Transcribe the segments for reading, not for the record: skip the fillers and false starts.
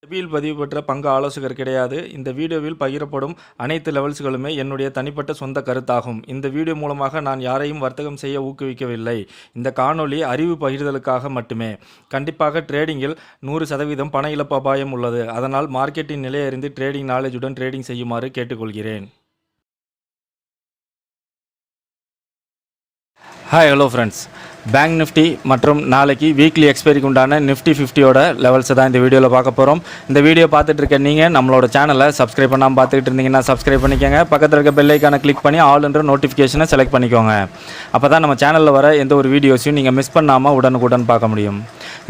செபியில் பதிவு பெற்ற பங்கு ஆலோசகர் கிடையாது. இந்த வீடியோவில் பகிரப்படும் அனைத்து லெவல்ஸ்களுமே என்னுடைய தனிப்பட்ட சொந்த கருத்தாகும். இந்த வீடியோ மூலமாக நான் யாரையும் வர்த்தகம் செய்ய ஊக்குவிக்கவில்லை. இந்த காணொளி அறிவு பகிர்தலுக்காக மட்டுமே. கண்டிப்பாக ட்ரேடிங்கில் 100% பண இழப்பு அபாயம் உள்ளது. அதனால் மார்க்கெட்டின் நிலை அறிந்து ட்ரேடிங் நாலேஜுடன் ட்ரேடிங் செய்யுமாறு கேட்டுக்கொள்கிறேன். Hi hello friends, bank Nifty மற்றும் நாளைக்கு வீக்லி எக்ஸ்பைரிக்கு உண்டான நிஃப்டி 50யோட லெவல்ஸை தான் இந்த வீடியோவில் பார்க்க போகிறோம். இந்த வீடியோ பார்த்துட்டு இருக்க நீங்கள் நம்மளோட சேனலை சப்ஸ்கிரைப் பண்ணாமல் பார்த்துக்கிட்டு இருந்தீங்கன்னா சப்ஸ்கிரைப் பண்ணிக்கோங்க. பக்கத்தில் இருக்க பெல் ஐக்கானை கிளிக் பண்ணி ஆல்ன்ற நோட்டிஃபிகேஷனை செலக்ட் பண்ணிக்கோங்க. அப்போ தான் நம்ம சேனலில் வர எந்த ஒரு வீடியோஸையும் நீங்கள் மிஸ் பண்ணாமல் உடனுக்குடன் பார்க்க முடியும்.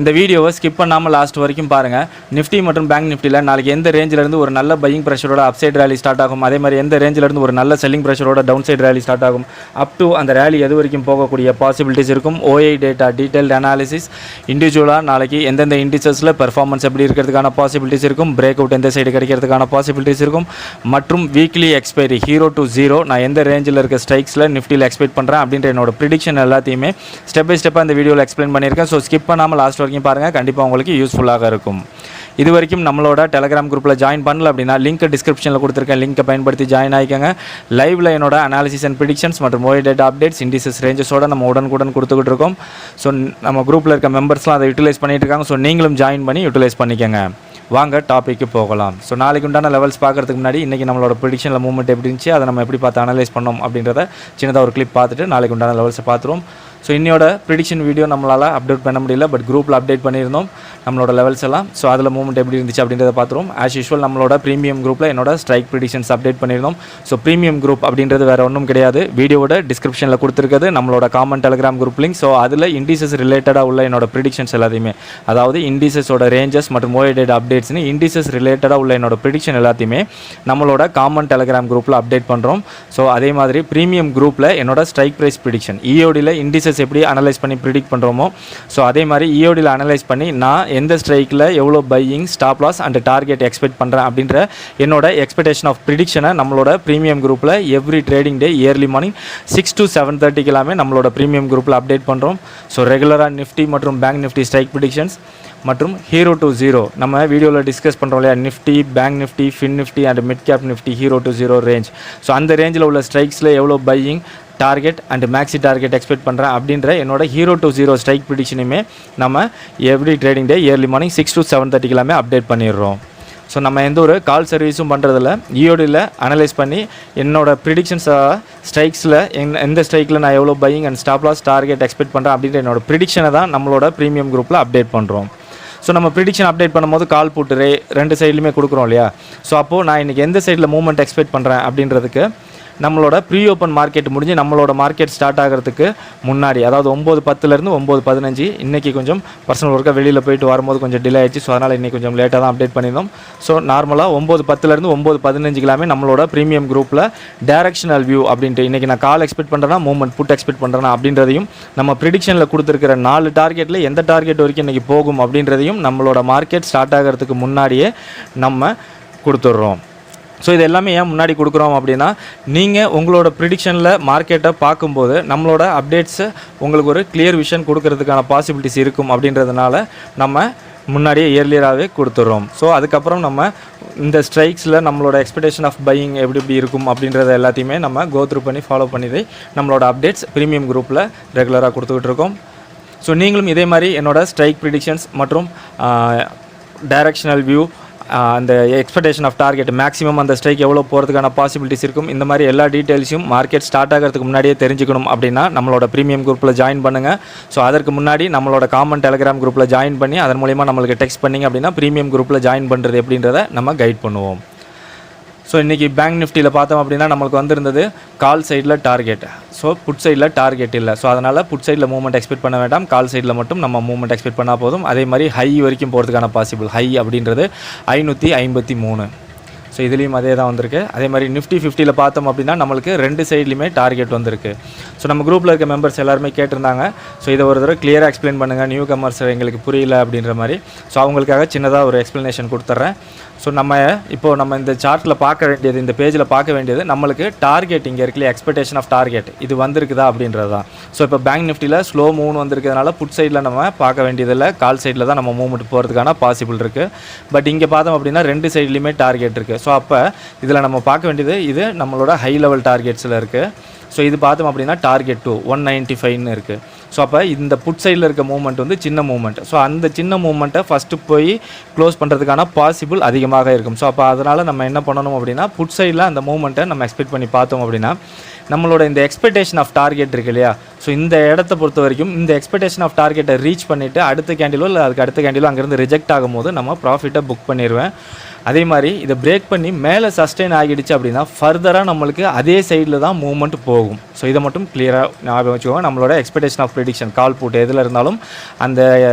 இந்த வீடியோவை ஸ்கிப் பண்ணாமல் லாஸ்ட் வரைக்கும் பாருங்கள். நிஃப்டி மற்றும் பேங்க் நிஃப்டியில் நாளைக்கு எந்த ரேஞ்சிலேருந்து ஒரு நல்ல பையிங் ப்ரெஷரோட அப் சைடு ரேலி ஸ்டார்ட் ஆகும், அதே மாதிரி எந்த ரேஞ்சிலேருந்து ஒரு நல்ல செல்லிங் ப்ரெஷரோட டவுன் சைடு ரேலி ஸ்டார்ட் ஆகும், அப் டு அந்த ரேலி எது வரைக்கும் போகக்கூடிய பாசிபிலிட்டிஸ் இருக்கும், OI டேட்டா டீடைல்டு அனாலிசிஸ், இண்டிவிஜுவலாக நாளைக்கு எந்தெந்த இண்டிசஸில் பெர்ஃபார்மன்ஸ் எப்படி இருக்கிறதுக்கான பாசிபிலிட்டிஸ் இருக்கும், பிரேக் அவுட் எந்த சைடு கிடைக்கிறதுக்கான பாசிபிலிட்டிஸ் இருக்கும், மற்றும் வீக்லி எக்ஸ்பைரி 0 to 0 நான் எந்த ரேஞ்சில் இருக்க ஸ்ட்ரைக்ஸில் நிஃப்டியில் எக்ஸ்பெக்ட் பண்ணுறேன் அப்படின்ற என்னோட ப்ரிடிக்ஷன் எல்லாத்தையுமே ஸ்டெப் பை ஸ்டெப்பாக இந்த வீடியோவில் எக்ஸ்பிளைன் பண்ணியிருக்கேன். ஸோ ஸ்கிப் பண்ணாமல் லாஸ்ட் வரைக்கும் பாருங்கள், கண்டிப்பாக உங்களுக்கு யூஸ்ஃபுல்லாக இருக்கும். இது வரைக்கும் நம்மளோட டெலகிராம் குரூப்பில் ஜாயின் பண்ணல அப்படின்னா லிங்க் டிஸ்கிரிப்ஷனில் கொடுத்துருக்கேன், லிங்க்கை பயன்படுத்தி ஜாயின் ஆகிக்கோங்க. லைவில் என்னோட அனாலிசிஸ் அண்ட் ப்ரிடிக்ஷன்ஸ் மற்றும் OI டேட்டா அப்டேட்ஸ், இண்டிசஸ் ரேஞ்சஸோட நம்ம உடனுக்குடன் கொடுத்துக்கிட்டு இருக்கோம். ஸோ நம்ம குரூப்பில் இருக்க மெம்பர்ஸ்லாம் அதை யூட்டிலைஸ் பண்ணிட்டு இருக்காங்க. ஸோ நீங்களும் ஜாயின் பண்ணி யூட்டிலைஸ் பண்ணிக்கோங்க. வாங்க டாப்பிக்கு போகலாம். ஸோ நாளைக்கு உண்டான லெவல்ஸ் பார்க்குறதுக்கு முன்னாடி இன்றைக்கி நம்மளோட ப்ரிடிக்ஷனில் மூவ்மெண்ட் எப்படி இருந்துச்சு, அதை நம்ம எப்படி பார்த்து அனலைஸ் பண்ணோம் அப்படின்றத சின்னதாக ஒரு கிளிப் பார்த்துட்டு நாளைக்கு உண்டான லெவல்ஸை பார்த்துருவோம். ஸோ இன்னையோட ப்ரிடிக்ஷன் வீடியோ நம்மளால் அப்டேட் பண்ண முடியல, பட் குரூப்பில் அப்டேட் பண்ணியிருந்தோம் நம்மளோட லெவல்ஸ் எல்லாம். ஸோ அதில் மூவ்மெண்ட் எப்படி இருந்துச்சு அப்படின்றத பார்த்துருவோம். ஆஸ் யூஷுவல் நம்மளோட ப்ரீமியம் குரூப்பில் என்னோட ஸ்ட்ரைக் ப்ரிடிக்ஷன்ஸ் அப்டேட் பண்ணியிருந்தோம். ஸோ ப்ரீமியம் குரூப் அப்படின்றது வேறு ஒன்றும் கிடையாது, வீடியோவோட டிஸ்கிரிப்ஷனில் கொடுத்துருக்குது நம்மளோட common Telegram group link. So அதில் இண்டிசஸ் ரிலேட்டடாக உள்ள என்னோட ப்ரிடிக்ஷன்ஸ் எல்லாத்தையுமே, அதாவது இண்டிசஸோட ரேஞ்சஸ் மற்றும் OI டேட்டா அப்டேட்ஸ்னு இண்டிசஸ் ரிலேட்டடாக உள்ள என்னோட ப்ரிடிக்ஷன் எல்லாத்தையுமே நம்மளோட காமன் டெலகிராம் குரூப்பில் அப்டேட் பண்ணுறோம். ஸோ அதே மாதிரி ப்ரீமியம் குரூப்பில் என்னோட ஸ்ட்ரைக் ப்ரைஸ் ப்ரிடிக்ஷன் EODயில் இண்டிசஸ் எப்படி அனலைஸ் பண்ணி ப்ரிடிக்ட் பண்ணுறோமோ, ஸோ அதே மாதிரி EODயில் அனலைஸ் பண்ணி நான் எந்த ஸ்ட்ரைக்கில் எவ்வளோ buying, stop loss and target expect பண்ணுறேன் அப்படின்ற என்னோட எக்ஸ்பெக்டேஷன் ஆஃப் ப்ரிடிக்ஷனை நம்மளோட ப்ரீமியம் குரூப்பில் every trading day early morning 6 to 7:30 எல்லாமே நம்மளோட ப்ரீமியம் குரூப்பில் அப்டேட் பண்ணுறோம். ஸோ ரெகுலராக நிஃப்டி மற்றும் பேங்க் நிஃப்டி ஸ்ட்ரைக் ப்ரிடிக்ஷன்ஸ் மற்றும் 0 to 0 நம்ம வீடியோவில் டிஸ்கஸ் பண்ணுறோம் இல்லையா, Nifty, bank Nifty, fin Nifty and mid cap Nifty 0 to 0 range. So அந்த ரேஞ்சில் உள்ள ஸ்ட்ரைக்ஸில் எவ்வளோ buying, target and maxi target expect பண்ணுறேன் அப்படின்ற என்னோட 0 to 0 ஸ்ட்ரைக் ப்ரிடிக்ஷனுமே நம்ம every trading day early morning 6 to 7:30 எல்லாமே அப்டேட் பண்ணிடுறோம். ஸோ நம்ம எந்த ஒரு கால் சர்வீஸும் பண்ணுறதில்ல, EODயில் அனலைஸ் பண்ணி என்னோட ப்ரிடிக்ஷன்ஸை ஸ்ட்ரைக்ஸில் எந்த ஸ்ட்ரைக்கில் நான் எவ்வளோ buying and stop loss target expect பண்ணுறேன் அப்படின்ற என்னோட ப்ரிடிக்ஷனை தான் நம்மளோட ப்ரீமியம் குரூப்பில் அப்டேட் பண்ணுறோம். ஸோ நம்ம ப்ரிடிக்ஷன் அப்டேட் பண்ணும்போது கால் புட்டு ரெண்டு சைட்லையுமே கொடுக்குறோம் இல்லையா. ஸோ அப்போது நான் இன்றைக்கி எந்த சைடில் மூவ்மெண்ட் எக்ஸ்பெக்ட் பண்ணுறேன் அப்படின்றதுக்கு நம்மளோட ப்ரீ ஓப்பன் மார்க்கெட் முடிஞ்சு நம்மளோட மார்க்கெட் ஸ்டார்ட் ஆகிறதுக்கு முன்னாடி, அதாவது 9:10 9:15, இன்றைக்கி கொஞ்சம் பர்சனல் ஒர்க்காக வெளியில் போயிட்டு வரும்போது கொஞ்சம் டிலே ஆகிடுச்சு. ஸோ அதனால் இன்றைக்கி கொஞ்சம் லேட்டாக தான் அப்டேட் பண்ணியிருந்தோம். ஸோ நார்மலாக 9:10 9:15 எல்லாமே நம்மளோட ப்ரீமியம் குரூப்பில் டைரக்ஷனல் வியூ அப்படின்ட்டு இன்றைக்கி நான் கால் எக்ஸ்பெக்ட் பண்ணுறேன்னா, மூவ்மெண்ட் புட் எக்ஸ்பெக்ட் பண்ணுறேன்னா அப்படின்றதையும், நம்ம ப்ரிடிக்ஷனில் கொடுத்துருக்கிற 4 டார்கெட்டில் எந்த டார்கெட் வரைக்கும் இன்றைக்கி போகும் அப்படின்றதையும் நம்மளோட மார்க்கெட் ஸ்டார்ட் ஆகிறதுக்கு முன்னாடியே நம்ம கொடுத்துட்றோம். ஸோ இது எல்லாமே ஏன் முன்னாடி கொடுக்குறோம் அப்படின்னா, நீங்கள் உங்களோட ப்ரிடிக்ஷனில் மார்க்கெட்டை பார்க்கும்போது நம்மளோட அப்டேட்ஸை உங்களுக்கு ஒரு கிளியர் விஷன் கொடுக்கறதுக்கான பாசிபிலிட்டிஸ் இருக்கும் அப்படின்றதுனால நம்ம முன்னாடியே இயர்லியராகவே கொடுத்துட்றோம். ஸோ அதுக்கப்புறம் நம்ம இந்த ஸ்ட்ரைக்ஸில் நம்மளோட எக்ஸ்பெக்டேஷன் ஆஃப் பையிங் எப்படி இருக்கும் அப்படின்றத எல்லாத்தையுமே நம்ம கோத்ரூ பண்ணி ஃபாலோ பண்ணிட்டு நம்மளோட அப்டேட்ஸ் ப்ரீமியம் குரூப்பில் ரெகுலராக கொடுத்துக்கிட்டு இருக்கோம். ஸோ நீங்களும் இதே மாதிரி என்னோட ஸ்ட்ரைக் ப்ரிடிக்ஷன்ஸ் மற்றும் டைரக்ஷனல் வியூ, அந்த எக்ஸ்பெக்டேஷன் ஆஃப் டார்கெட், மேக்ஸிமம் அந்த ஸ்ட்ரைக் எவ்வளோ போகிறதுக்கான பாசிபிலிட்டிஸ் இருக்கும், இந்த மாதிரி எல்லா டீட்டெயில்ஸையும் மார்க்கெட் ஸ்டார்ட் ஆகிறதுக்கு முன்னாடியே தெரிஞ்சுக்கணும் அப்படின்னா நம்மளோட ப்ரீமியம் குரூப்பில் ஜாயின் பண்ணுங்கள். ஸோ அதற்கு முன்னாடி நம்மளோட காமன் டெலகிராம் குரூப்பில் ஜாயின் பண்ணி அதன் மூலிமா நம்மளுக்கு டெக்ஸ்ட் பண்ணிங்க அப்படின்னா ப்ரீமியம் குரூப்பில் ஜாயின் பண்ணுறது எப்படின்றத நம்ம கைட் பண்ணுவோம். ஸோ இன்றைக்கி பேங்க் நிஃப்டியில் பார்த்தோம் அப்படின்னா நம்மளுக்கு வந்திருந்தது கால் சைடில் டார்கெட், ஸோ புட் சைடில் டார்கெட் இல்லை. ஸோ அதனால் புட் சைடில் மூவ்மெண்ட் எக்ஸ்பெக்ட் பண்ண வேண்டாம், கால் சைடில் மட்டும் நம்ம மூவ்மெண்ட் எக்ஸ்பெக்ட் பண்ணால் போதும். அதே மாதிரி ஹை வரைக்கும் போகிறதுக்கான பாசிபிள், ஹை அப்படின்றது 553. ஸோ இதுலேயும் அதே தான் வந்திருக்கு. அதே மாதிரி நிஃப்டி 50ல் பார்த்தோம் அப்படின்னா நம்மளுக்கு 2 சைட்லையுமே டார்கெட் வந்திருக்கு. ஸோ நம்ம குரூப்பில் இருக்க மெம்பர்ஸ் எல்லாருமே கேட்டிருந்தாங்க. ஸோ இதை ஒரு தடவை கிளியராக எக்ஸ்பிளைன் பண்ணுங்கள், நியூ கமர்ஸ் எங்களுக்கு புரியல அப்படின்ற மாதிரி. ஸோ அவங்களுக்காக சின்னதாக ஒரு எக்ஸ்ப்ளனேஷன் கொடுத்துட்றேன். ஸோ நம்ம இந்த சார்ட்டில் பார்க்க வேண்டியது, இந்த பேஜில் பார்க்க வேண்டியது நம்மளுக்கு டார்கெட் இங்கே இருக்குல்லையே, எக்ஸ்பெக்டேஷன் ஆஃப் டார்கெட் இது வந்திருக்குதா அப்படின்றது தான். ஸோ இப்போ பேங்க் நிஃப்டியில் ஸ்லோ மூவ் வந்திருக்கிறதுனால புட் சைடில் நம்ம பார்க்க வேண்டியதில்லை, கால் சைடில் தான் நம்ம மூவ்மெண்ட் போகிறதுக்கான பாசிபிள் இருக்குது. பட் இங்கே பார்த்தோம் அப்படின்னா 2 சைட்லேயுமே டார்கெட் இருக்குது. ஸோ அப்போ இதில் நம்ம பார்க்க வேண்டியது இது நம்மளோட ஹை லெவல் டார்கெட்ஸில் இருக்குது. ஸோ இது பார்த்தோம் அப்படின்னா டார்கெட் 2 195ன்னு இருக்குது. ஸோ அப்போ இந்த புட் சைடில் இருக்க மூவ்மெண்ட் வந்து சின்ன மூவ்மெண்ட். ஸோ அந்த சின்ன மூவ்மெண்ட்டை ஃபஸ்ட்டு போய் க்ளோஸ் பண்ணுறதுக்கான பாசிபிள் அதிகமாக இருக்கும். ஸோ அப்போ அதனால் நம்ம என்ன பண்ணணும் அப்படின்னா புட் சைடில் அந்த மூவ்மெண்ட்டை நம்ம எக்ஸ்பெக்ட் பண்ணி பார்த்தோம் அப்படின்னா நம்மளோட இந்த எக்ஸ்பெக்டேஷன் ஆஃப் டார்கெட் இருக்கு இல்லையா, ஸோ இந்த இடத்த பொறுத்த வரைக்கும் இந்த எக்ஸ்பெக்டேஷன் ஆஃப் டார்கெட்டை ரீச் பண்ணிவிட்டு அடுத்த கேண்டிலோ இல்லை அதுக்கு அடுத்த கேண்டிலோ அங்கேருந்து ரிஜெக்ட் ஆகும்போது நம்ம ப்ராஃபிட்டை புக் பண்ணிடுவேன். அதே மாதிரி இதை பிரேக் பண்ணி மேலே சஸ்டெயின் ஆகிடுச்சு அப்படின்னா ஃபர்தராக நம்மளுக்கு அதே சைடில் தான் மூவ்மெண்ட் போகும். ஸோ இதை மட்டும் கிளியராக ஞாபகம் வச்சுக்கோங்க. நம்மளோட எக்ஸ்பெக்டேஷன் ஆஃப் ப்ரெடிக்ஷன் கால் போட்டு எதில் இருந்தாலும் அந்த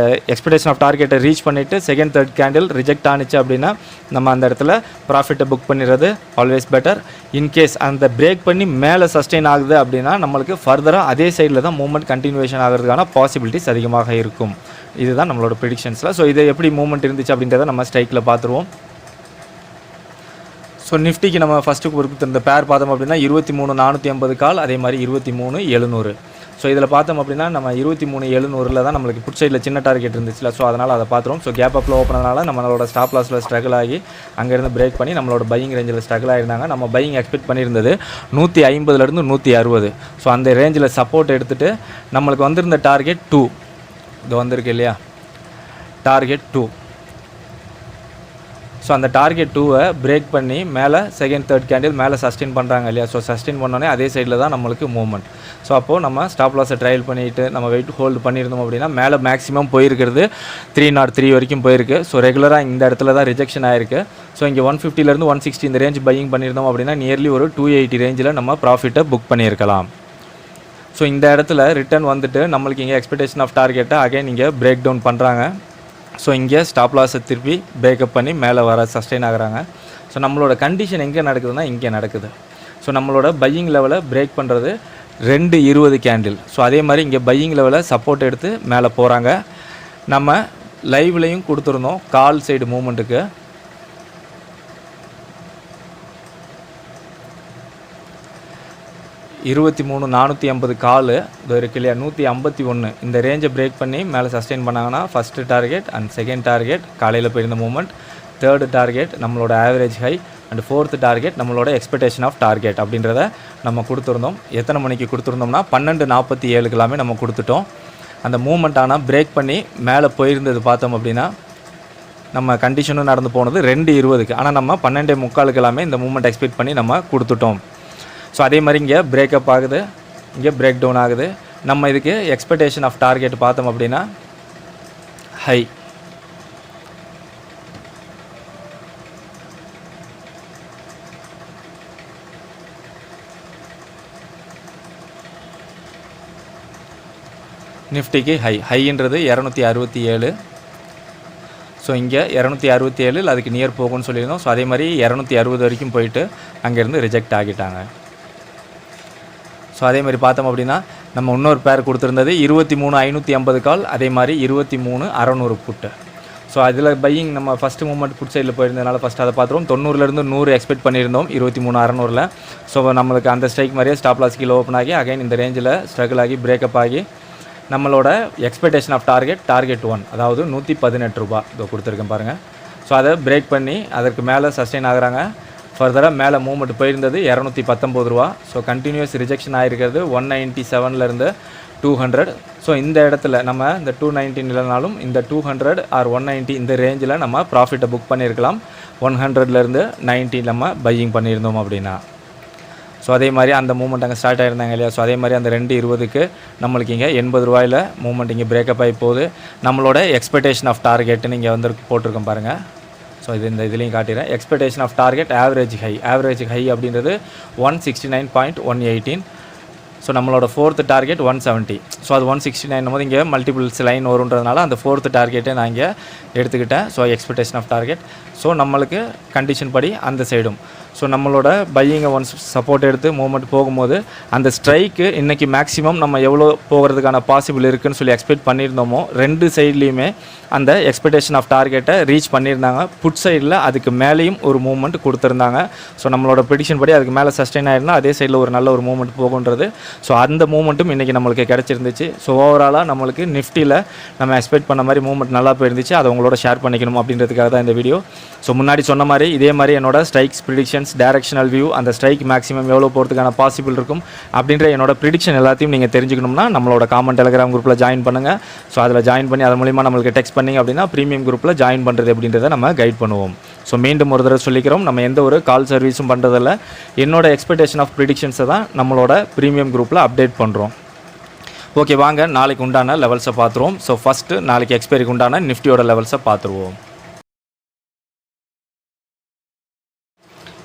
எக்ஸ்பெக்டேஷன் ஆஃப் டார்கெட்டை ரீச் பண்ணிவிட்டு செகண்ட் தேர்ட் கேண்டில் ரிஜெக்ட் ஆனிச்சு அப்படின்னா நம்ம அந்த இடத்துல ப்ராஃபிட்டை புக் பண்ணிடுறது ஆல்வேஸ் பெட்டர். இன்கேஸ் அந்த பிரேக் பண்ணி மேலே சஸ்டெயின் ஆகுது அப்படின்னா நம்மளுக்கு ஃபர்தராக அதே சைடில் தான் மூவ்மெண்ட் கண்டினியூவேஷன் ஆகிறதுக்கான பாசிபிலிட்டிஸ் அதிகமாக இருக்கும். இதுதான் நம்மளோட ப்ரெடிக்ஷன்ஸில். ஸோ இது எப்படி மூவ்மெண்ட் இருந்துச்சு அப்படின்றத நம்ம ஸ்ட்ரைக்கில் பார்த்துருவோம். ஸோ நிஃப்டிக்கு நம்ம ஃபஸ்ட்டு கொடுத்துருந்த பேர் பார்த்தோம் அப்படின்னா 23,450 கால், அதே மாதிரி 23,700. ஸோ இதில் பார்த்தோம் அப்படின்னா நம்ம 23,700 தான் நம்மளுக்கு புட் சைடில் சின்ன டார்கெட் இருந்துச்சுல. ஸோ அதனால் அதை பார்த்துருவோம். ஸோ கேப் அப்பில் ஓப்பனால நம்மளோட ஸ்டாப் லாஸில் ஸ்ட்ரகிள் ஆகி அங்கேருந்து பிரேக் பண்ணி நம்மளோட பையிங் ரேஞ்சில் ஸ்ட்ரகிள் ஆகிருந்தாங்க. நம்ம பையிங் எக்ஸ்பெக்ட் பண்ணியிருந்தது 150லேருந்து 160. ஸோ அந்த ரேஞ்சில் சப்போர்ட் எடுத்துகிட்டு நம்மளுக்கு வந்திருந்த டார்கெட் 2 இது வந்திருக்கு இல்லையா, டார்கெட் 2. ஸோ அந்த டார்கெட் 2வை பிரேக் பண்ணி மேலே செகண்ட் தேர்ட் கேண்டில் மேலே சஸ்டெயின் பண்ணுறாங்க இல்லையா. ஸோ சஸ்டெயின் பண்ணோன்னே அதே சைடில் தான் நம்மளுக்கு மூவ்மெண்ட். ஸோ அப்போது நம்ம ஸ்டாப் லாஸை ட்ரையல் பண்ணிவிட்டு நம்ம வெயிட் ஹோல்டு பண்ணியிருந்தோம் அப்படின்னா மேலே மேக்ஸிமம் போயிருக்கிறது 303 வரைக்கும் போயிருக்கு. ஸோ ரெகுலராக இந்த இடத்துல தான் ரிஜெக்ஷன் ஆயிருக்கு. ஸோ இங்கே 150லேருந்து 160 இந்த ரேஞ்ச் பையிங் பண்ணியிருந்தோம் அப்படின்னா நியர்லி ஒரு 280 ரேஞ்சில் நம்ம ப்ராஃபிட்டை புக் பண்ணியிருக்கலாம். ஸோ இந்த இடத்துல ரிட்டர்ன் வந்துட்டு நம்மளுக்கு இங்கே எக்ஸ்பெக்டேஷன் ஆஃப் டார்கெட்டை அகைன் இங்கே பிரேக் டவுன் பண்ணுறாங்க. ஸோ இங்கே ஸ்டாப் லாஸை திருப்பி பிரேக்கப் பண்ணி மேலே வர சஸ்டெயின் ஆகுறாங்க. ஸோ நம்மளோட கண்டிஷன் எங்கே நடக்குதுன்னா இங்கே நடக்குது. ஸோ நம்மளோட பையிங் லெவலை பிரேக் பண்ணுறது 220 கேண்டில். ஸோ அதே மாதிரி இங்கே பையிங் லெவலில் சப்போர்ட் எடுத்து மேலே போகிறாங்க. நம்ம லைவ்லையும் கொடுத்துருந்தோம் கால் சைடு மூவ்மெண்ட்டுக்கு. $23,450 கால் இது இருக்கு இல்லையா, 151 இந்த ரேஞ்சை பிரேக் பண்ணி மேலே சஸ்டெயின் பண்ணாங்கன்னா first target and second target காலையில் போயிருந்த மூவ்மெண்ட், தேர்டு டார்கெட் நம்மளோட average high and fourth target நம்மளோட எக்ஸ்பெக்டேஷன் ஆஃப் டார்கெட் அப்படின்றத நம்ம கொடுத்துருந்தோம். எத்தனை மணிக்கு கொடுத்துருந்தோம்னா 12:47 எல்லாமே நம்ம கொடுத்துட்டோம். அந்த மூவ்மெண்ட் ஆனால் பிரேக் பண்ணி மேலே போயிருந்தது பார்த்தோம் அப்படின்னா நம்ம கண்டிஷனும் நடந்து போனது 2:20. ஆனால் நம்ம 12:45 எல்லாமே இந்த மூவ்மெண்ட் எக்ஸ்பெக்ட் பண்ணி நம்ம கொடுத்துட்டோம். ஸோ அதே மாதிரி இங்கே பிரேக்கப் ஆகுது, இங்கே பிரேக் டவுன் ஆகுது. நம்ம இதுக்கு எக்ஸ்பெக்டேஷன் ஆஃப் டார்கெட் பார்த்தோம் அப்படின்னா ஹை. நிஃப்டிக்கு ஹைன்றது 267. ஸோ இங்கே 267 அதுக்கு நியர் போகும்னு சொல்லியிருந்தோம். ஸோ அதே மாதிரி 260 வரைக்கும் போயிட்டு அங்கேருந்து ரிஜெக்ட் ஆகிட்டாங்க. ஸோ அதே மாதிரி பார்த்தோம் அப்படின்னா நம்ம இன்னொரு பேர் கொடுத்துருந்தது 23,550 கால், அதே மாதிரி 23,600 புட்டு. ஸோ அதில் பையிங் நம்ம ஃபஸ்ட்டு மூவ்மெண்ட் புட் சைடில் போயிருந்ததுனால ஃபஸ்ட்டு அதை பார்த்துருவோம். 90லேருந்து 100 எக்ஸ்பெக்ட் பண்ணியிருந்தோம் 23,600. ஸோ நம்மளுக்கு அந்த ஸ்ட்ரைக் மாதிரியே ஸ்டாப் லாஸ் கீழே ஓப்பன் ஆகி அகைன் இந்த ரேஞ்சில் ஸ்ட்ரகிள் ஆகி பிரேக்கப் ஆகி நம்மளோட எக்ஸ்பெக்டேஷன் ஆஃப் டார்கெட் 1 அதாவது $118 இதோ கொடுத்துருக்கேன் பாருங்கள். ஸோ அதை பிரேக் பண்ணி அதற்கு மேலே சஸ்டெயின் ஆகுறாங்க. ஃபர்தராக மேலே மூவ்மெண்ட் போயிருந்தது $219. ஸோ கண்டினியூஸ் ரிஜெக்ஷன் ஆகிருக்கிறது 197லேருந்து 200. ஸோ இந்த இடத்துல நம்ம இந்த 219 இல்லைனாலும் இந்த 200 ஆர் 190 இந்த ரேஞ்சில் நம்ம ப்ராஃபிட்டை புக் பண்ணியிருக்கலாம். 100லேருந்து 90 நம்ம பையிங் பண்ணியிருந்தோம் அப்படின்னா. ஸோ அதே மாதிரி அந்த மூவ்மெண்ட் அங்கே ஸ்டார்ட் ஆகிருந்தாங்க இல்லையா. ஸோ அதே மாதிரி அந்த 2:20க்கு நம்மளுக்கு இங்கே $80 மூவ்மெண்ட் இங்கே பிரேக்கப் ஆகி போகுது. நம்மளோட எக்ஸ்பெக்டேஷன் ஆஃப் டார்கெட்டுன்னு இங்கே வந்து போட்டிருக்கோம் பாருங்கள். ஸோ இது இந்த இதுலேயும் காட்டிடுறேன். Expectation of target average high அப்படின்றது 169.118. ஸோ நம்மளோட 4th டார்கெட் 170. ஸோ அது 169 போது இங்கே மல்டிபிள்ஸ் லைன் வருன்றதுனால அந்த 4th டார்கெட்டை நான் இங்கே எடுத்துக்கிட்டேன். So expectation of target. So நம்மளுக்கு கண்டிஷன் படி அந்த சைடும் ஸோ நம்மளோட பையிங்கை ஒன்ஸ் சப்போர்ட் எடுத்து மூவ்மெண்ட் போகும்போது அந்த ஸ்ட்ரைக்கு இன்றைக்கி மேக்ஸிமம் நம்ம எவ்வளோ போகிறதுக்கான பாசிபிள் இருக்குதுன்னு சொல்லி எக்ஸ்பெக்ட் பண்ணியிருந்தோமோ 2 சைட்லேயுமே அந்த எக்ஸ்பெக்டேஷன் ஆஃப் டார்கெட்டை ரீச் பண்ணியிருந்தாங்க. புட் சைடில் அதுக்கு மேலேயும் ஒரு மூவ்மெண்ட் கொடுத்துருந்தாங்க. ஸோ நம்மளோட ப்ரெடிக்ஷன் படி அதுக்கு மேலே சஸ்டெயின் ஆகிருந்தால் அதே சைடில் ஒரு நல்ல ஒரு மூவ்மெண்ட் போகுன்றது. ஸோ அந்த மூவ்மெண்ட்டும் இன்றைக்கி நம்மளுக்கு கிடச்சிருந்துச்சு. ஸோ ஓவராலாக நம்மளுக்கு நிஃப்டியில் நம்ம எக்ஸ்பெக்ட் பண்ண மாதிரி மூவ்மெண்ட் நல்லா போயிருந்துச்சு. அதை உங்களோட ஷேர் பண்ணிக்கணும் அப்படின்றதுக்காக தான் இந்த வீடியோ. ஸோ முன்னாடி சொன்ன மாதிரி இதே மாதிரி என்னோட ஸ்ட்ரைக்ஸ் ப்ரிடிக்ஷன்ஸ் டைரக்ஷனல் வியூ அந்த ஸ்ட்ரைக் மேக்ஸிமம் எவ்வளோ போகிறதுக்கான பாசிபிள் இருக்கும் அப்படின்ற என்னோட ப்ரிடிக்ஷன் எல்லாத்தையும் நீங்கள் தெரிஞ்சுக்கணும்னா நம்மளோட காமன் டெலிகிராம் குரூப்பில் ஜாயின் பண்ணுங்கள். ஸோ அதில் ஜாயின் பண்ணி அதன் மூலிமா நம்மளுக்கு டெக்ஸ்ட் பண்ணிங்க அப்படின்னா ப்ரீமியம் குரூப்பில் ஜாயின் பண்ணுறது அப்படின்றத நம்ம கைட் பண்ணுவோம். ஸோ மீண்டும் ஒரு தடவை சொல்லிக்கிறோம், நம்ம எந்த ஒரு கால் சர்வீஸும் பண்ணுறதில்ல. என்னோட எக்ஸ்பெக்டேஷன் ஆஃப் ப்ரிடிக்ஷன்ஸை தான் நம்மளோட ப்ரீமியம் குரூப்பில் அப்டேட் பண்ணுறோம். ஓகே, வாங்க நாளைக்கு உண்டான லெவல்ஸை பார்த்துருவோம். ஸோ ஃபஸ்ட்டு நாளைக்கு எக்ஸ்பைரிக்கு உண்டான நிஃப்டியோட லெவல்ஸை பார்த்துருவோம்.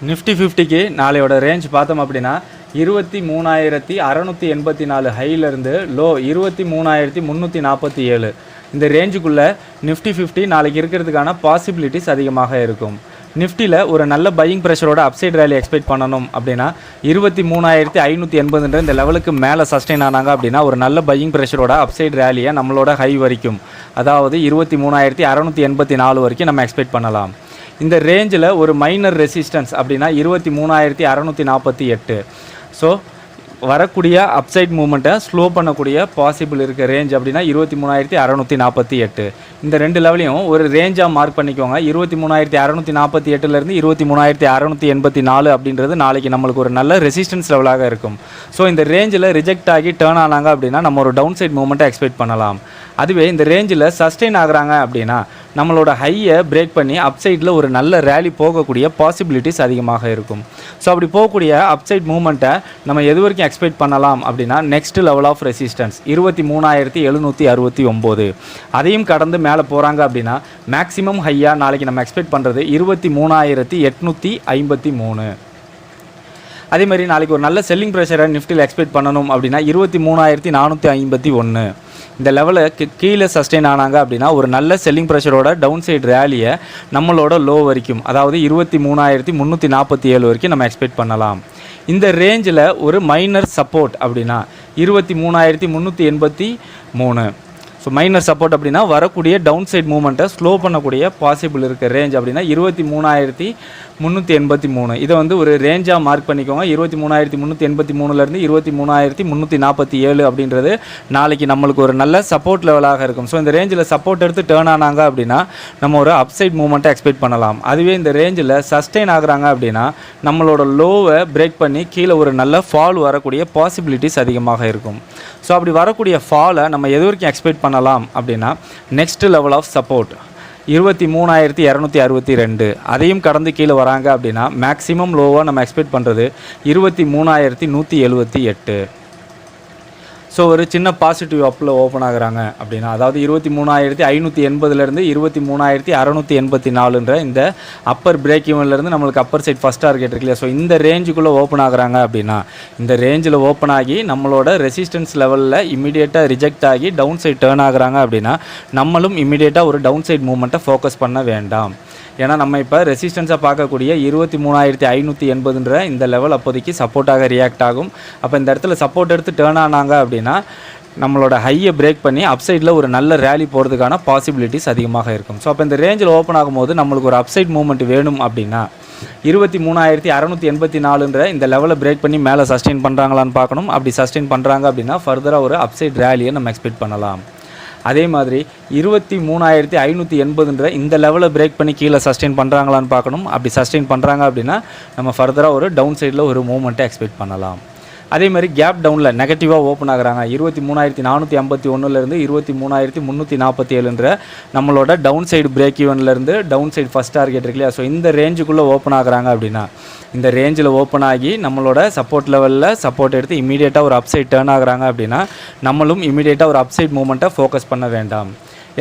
நிஃப்டி 50க்கு நாளையோட ரேஞ்ச் பார்த்தோம் அப்படின்னா 23,684 ஹையிலேருந்து லோ 23,347 இந்த ரேஞ்சுக்குள்ளே நிஃப்டி 50 நாளைக்கு இருக்கிறதுக்கான பாசிபிலிட்டிஸ் அதிகமாக இருக்கும். நிஃப்டியில் ஒரு நல்ல பையிங் ப்ரெஷரோட அப்சைட் ரேலி எக்ஸ்பெக்ட் பண்ணணும் அப்படின்னா 23,580 இந்த லெவலுக்கு மேலே சஸ்டெயின் ஆனாங்க அப்படின்னா ஒரு நல்ல பையிங் ப்ரெஷரோட அப்சைட் ரேலியை நம்மளோட ஹை வரைக்கும், அதாவது 23,684 வரைக்கும் நம்ம எக்ஸ்பெக்ட் பண்ணலாம். இந்த ரேஞ்சில் ஒரு மைனர் ரெசிஸ்டன்ஸ் அப்படின்னா 23,648. ஸோ வரக்கூடிய அப்சைட் மூவ்மெண்ட்டை ஸ்லோ பண்ணக்கூடிய பாசிபிள் இருக்க ரேஞ்ச் அப்படின்னா 23,648. இந்த 2 லெவலையும் ஒரு ரேஞ்சாக மார்க் பண்ணிக்கோங்க. 23,648லேருந்து 23,684 அப்படின்றது நாளைக்கு நம்மளுக்கு ஒரு நல்ல ரெசிஸ்டன்ஸ் லெவலாக இருக்கும். ஸோ இந்த ரேஞ்சில் ரிஜெக்ட் ஆகி டேர்ன் ஆனாங்க அப்படின்னா நம்ம ஒரு டவுன் சைட் மூவ்மெண்ட்டை எக்ஸ்பெக்ட் பண்ணலாம். அதுவே இந்த ரேஞ்சில் சஸ்டெயின் ஆகுறாங்க அப்படின்னா நம்மளோட ஹையை பிரேக் பண்ணி அப்சைடில் ஒரு நல்ல ரேலி போகக்கூடிய பாசிபிலிட்டிஸ் அதிகமாக இருக்கும். ஸோ அப்படி போகக்கூடிய அப்சைட் மூவ்மெண்ட்டை நம்ம எது வரைக்கும் எக்ஸ்பெக்ட் பண்ணலாம் அப்படின்னா நெக்ஸ்ட் லெவல் ஆஃப் ரெசிஸ்டன்ஸ் 23,769. அதையும் கடந்து மேலே போகிறாங்க அப்படின்னா மேக்ஸிமம் ஹையாக நாளைக்கு நம்ம எக்ஸ்பெக்ட் பண்ணுறது 23,853. அதே மாதிரி நாளைக்கு ஒரு நல்ல செல்லிங் ப்ரெஷரை நிஃப்டியில் எக்ஸ்பெக்ட் பண்ணணும் அப்படின்னா 23,451 இந்த லெவலுக்கு கீழே சஸ்டெயின் ஆனாங்க அப்படின்னா ஒரு நல்ல செல்லிங் ப்ரெஷரோட டவுன் சைடு ரேலியை நம்மளோட லோ வரைக்கும், அதாவது 23,347 வரைக்கும் நம்ம எக்ஸ்பெக்ட் பண்ணலாம். இந்த ரேஞ்சில் ஒரு மைனர் சப்போர்ட் அப்படின்னா 23,383. ஸோ மைனர் சப்போர்ட் அப்படின்னா வரக்கூடிய டவுன் சைட் மூவ்மெண்ட்டை ஸ்லோ பண்ணக்கூடிய பாசிபிள் இருக்க ரேஞ்ச் அப்படின்னா 23,383. இதை வந்து ஒரு ரேஞ்சாக மார்க் பண்ணிக்கோங்க. 23,383லேருந்து 23,347 அப்படின்றது நாளைக்கு நம்மளுக்கு ஒரு நல்ல சப்போர்ட் லெவலாக இருக்கும். ஸோ இந்த ரேஞ்சில் சப்போர்ட் எடுத்து டேர்ன் ஆனாங்க அப்படின்னா நம்ம ஒரு அப்சைட் மூவ்மெண்ட்டை எக்ஸ்பெக்ட் பண்ணலாம். அதுவே இந்த ரேஞ்சில் சஸ்டெயின் ஆகுறாங்க அப்படின்னா நம்மளோட லோவை பிரேக் பண்ணி கீழே ஒரு நல்ல ஃபால் வரக்கூடிய பாசிபிலிட்டிஸ் அதிகமாக இருக்கும். ஸோ அப்படி வரக்கூடிய ஃபாலை நம்ம எது வரைக்கும் எக்ஸ்பெக்ட் பண்ணலாம் அப்படின்னா நெக்ஸ்ட் லெவல் ஆஃப் சப்போர்ட் 23,262. அதையும் கடந்து கீழே வராங்க அப்படின்னா மேக்ஸிமம் லோவாக நம்ம எக்ஸ்பெக்ட் பண்ணுறது 23,178. ஸோ ஒரு சின்ன பாசிட்டிவ் அப்பில் ஓப்பன் ஆகுறாங்க அப்படின்னா, அதாவது 23,580லேருந்து 23,684 இந்த அப்பர் பிரேக் ஈவன்லேருந்து நம்மளுக்கு அப்பர் சைட் ஃபஸ்ட் டார்கெட் இருக்கு இல்லையா. ஸோ இந்த ரேஞ்சுக்குள்ளே ஓப்பன் ஆகுறாங்க அப்படின்னா இந்த ரேஞ்சில் ஓப்பன் ஆகி நம்மளோட ரெசிஸ்டன்ஸ் லெவலில் இமீடியட்டாக ரிஜெக்ட் ஆகி டவுன் சைட் டேர்ன் ஆகுறாங்க அப்படின்னா நம்மளும் இமீடியட்டாக ஒரு டவுன் சைட் மூவ்மெண்ட்டை ஃபோக்கஸ் பண்ண வேண்டாம். ஏன்னா நம்ம இப்போ ரெசிஸ்டன்ஸாக பார்க்கக்கூடிய 23,580 இந்த லெவல் அப்போதைக்கு சப்போர்ட்டாக ரியாக்ட் ஆகும். அப்போ இந்த இடத்துல சப்போர்ட் எடுத்து டேர்ன் ஆனாங்க அப்படின்னா நம்மளோட ஹையை பிரேக் பண்ணி அப்சைடில் ஒரு நல்ல ரேலி போகிறதுக்கான பாசிபிலிட்டிஸ் அதிகமாக இருக்கும். ஸோ அப்போ இந்த ரேஞ்சில் ஓப்பன் ஆகும்போது நம்மளுக்கு ஒரு அப்சைட் மூவ்மெண்ட் வேணும் அப்படின்னா 23,684 இந்த லெவலை பிரேக் பண்ணி மேலே சஸ்டெயின் பண்ணுறாங்களான்னு பார்க்கணும். அப்படி சஸ்டெயின் பண்ணுறாங்க அப்படின்னா ஃபர்தராக ஒரு அப்சைட் ரேலியை நம்ம எக்ஸ்பெக்ட் பண்ணலாம். அதே மாதிரி 23,580 இந்த லெவலை பிரேக் பண்ணி கீழே சஸ்டெயின் பண்ணுறாங்களான்னு பார்க்கணும். அப்படி சஸ்டெயின் பண்ணுறாங்க அப்படின்னா நம்ம ஃபர்தராக ஒரு டவுன் சைடில் ஒரு மூவ்மெண்ட்டை எக்ஸ்பெக்ட் பண்ணலாம். அதே மாதிரி கேப் டவுனில் நெகட்டிவாக ஓப்பன் ஆகுறாங்க 23,451லேருந்து 23,347 நம்மளோட டவுன் சைடு பிரேக் ஈவன்லேருந்து டவுன் சைடு ஃபஸ்ட் டார்கெட் இருக்கு இல்லையா. ஸோ இந்த ரேஞ்சுக்குள்ளே ஓப்பன் ஆகுறாங்க அப்படின்னா இந்த ரேஞ்சில் ஓப்பன் ஆகி நம்மளோட சப்போர்ட் லெவலில் சப்போர்ட் எடுத்து இமீடியட்டாக ஒரு அப்சைட் டேர்ன் ஆகுறாங்க அப்படின்னா நம்மளும் இமீடியட்டாக ஒரு அப்சைட் மூவ்மெண்ட்டை ஃபோக்கஸ் பண்ண வேண்டாம்.